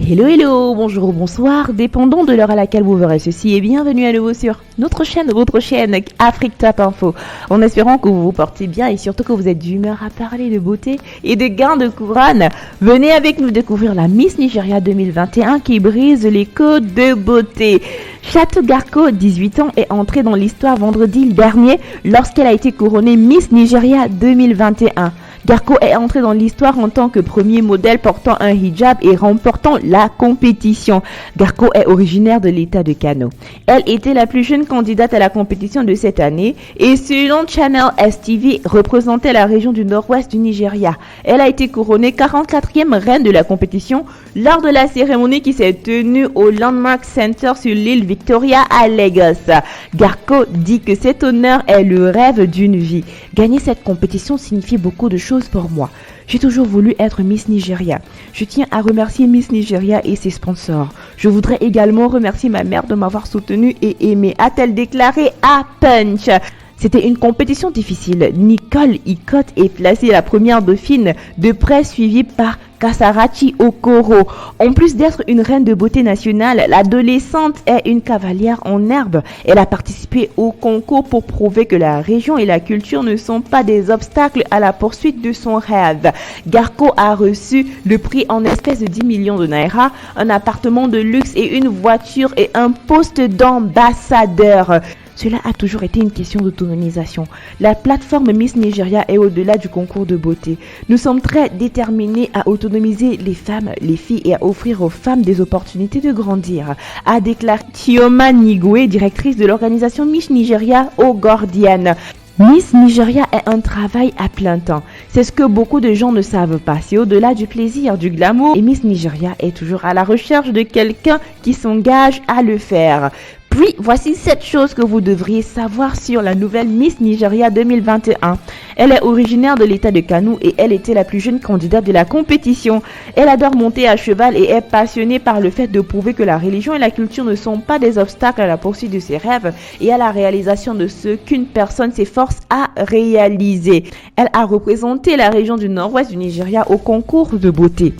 Hello, hello, bonjour ou bonsoir, dépendant de l'heure à laquelle vous verrez ceci, et bienvenue à nouveau sur notre chaîne, votre chaîne Afrique Top Info, en espérant que vous vous portez bien et surtout que vous êtes d'humeur à parler de beauté et de gains de couronne. Venez avec nous découvrir la Miss Nigeria 2021 qui brise les codes de beauté. Chatou Garko, 18 ans, est entrée dans l'histoire vendredi dernier lorsqu'elle a été couronnée Miss Nigeria 2021. Garko est entrée dans l'histoire en tant que premier modèle portant un hijab et remportant la compétition. Garko est originaire de l'état de Kano. Elle était la plus jeune candidate à la compétition de cette année et selon Channel STV représentait la région du nord-ouest du Nigeria. Elle a été couronnée 44e reine de la compétition lors de la cérémonie qui s'est tenue au Landmark Center sur l'île Victoria à Lagos. Garko dit que cet honneur est le rêve d'une vie. Gagner cette compétition signifie beaucoup de choses pour moi. J'ai toujours voulu être Miss Nigeria. Je tiens à remercier Miss Nigeria et ses sponsors. Je voudrais également remercier ma mère de m'avoir soutenue et aimée, a-t-elle déclaré à Punch. C'était une compétition difficile. Nicole Ikot est placée la première dauphine, de près suivie par Kasarachi Okoro. En plus d'être une reine de beauté nationale, l'adolescente est une cavalière en herbe. Elle a participé au concours pour prouver que la région et la culture ne sont pas des obstacles à la poursuite de son rêve. Garko a reçu le prix en espèces de 10 millions de naira, un appartement de luxe et une voiture et un poste d'ambassadeur. Cela a toujours été une question d'autonomisation. La plateforme Miss Nigeria est au-delà du concours de beauté. Nous sommes très déterminés à autonomiser les femmes, les filles et à offrir aux femmes des opportunités de grandir, a déclaré Chioma Nigwe, directrice de l'organisation Miss Nigeria au Guardian. Miss Nigeria est un travail à plein temps. C'est ce que beaucoup de gens ne savent pas. C'est au-delà du plaisir, du glamour. Et Miss Nigeria est toujours à la recherche de quelqu'un qui s'engage à le faire. Puis, voici 7 choses que vous devriez savoir sur la nouvelle Miss Nigeria 2021. Elle est originaire de l'état de Kano et elle était la plus jeune candidate de la compétition. Elle adore monter à cheval et est passionnée par le fait de prouver que la religion et la culture ne sont pas des obstacles à la poursuite de ses rêves et à la réalisation de ce qu'une personne s'efforce à réaliser. Elle a représenté la région du nord-ouest du Nigeria au concours de beauté.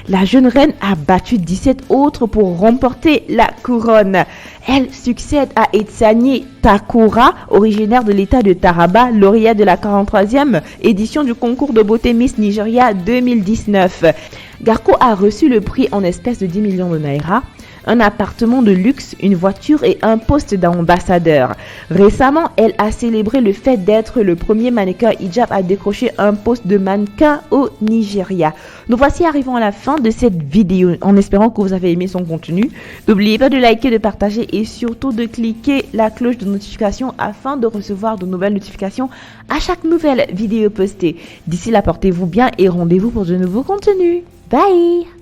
La jeune reine a battu 17 autres pour remporter la couronne. Elle succède à Etsanie Takura, originaire de l'état de Taraba, lauréate de la 43e édition du concours de beauté Miss Nigeria 2019. Garko a reçu le prix en espèces de 10 millions de naira, un appartement de luxe, une voiture et un poste d'ambassadeur. Récemment, elle a célébré le fait d'être le premier mannequin hijab à décrocher un poste de mannequin au Nigeria. Nous voici arrivant à la fin de cette vidéo, en espérant que vous avez aimé son contenu. N'oubliez pas de liker, de partager et surtout de cliquer la cloche de notification afin de recevoir de nouvelles notifications à chaque nouvelle vidéo postée. D'ici là, portez-vous bien et rendez-vous pour de nouveaux contenus. Bye!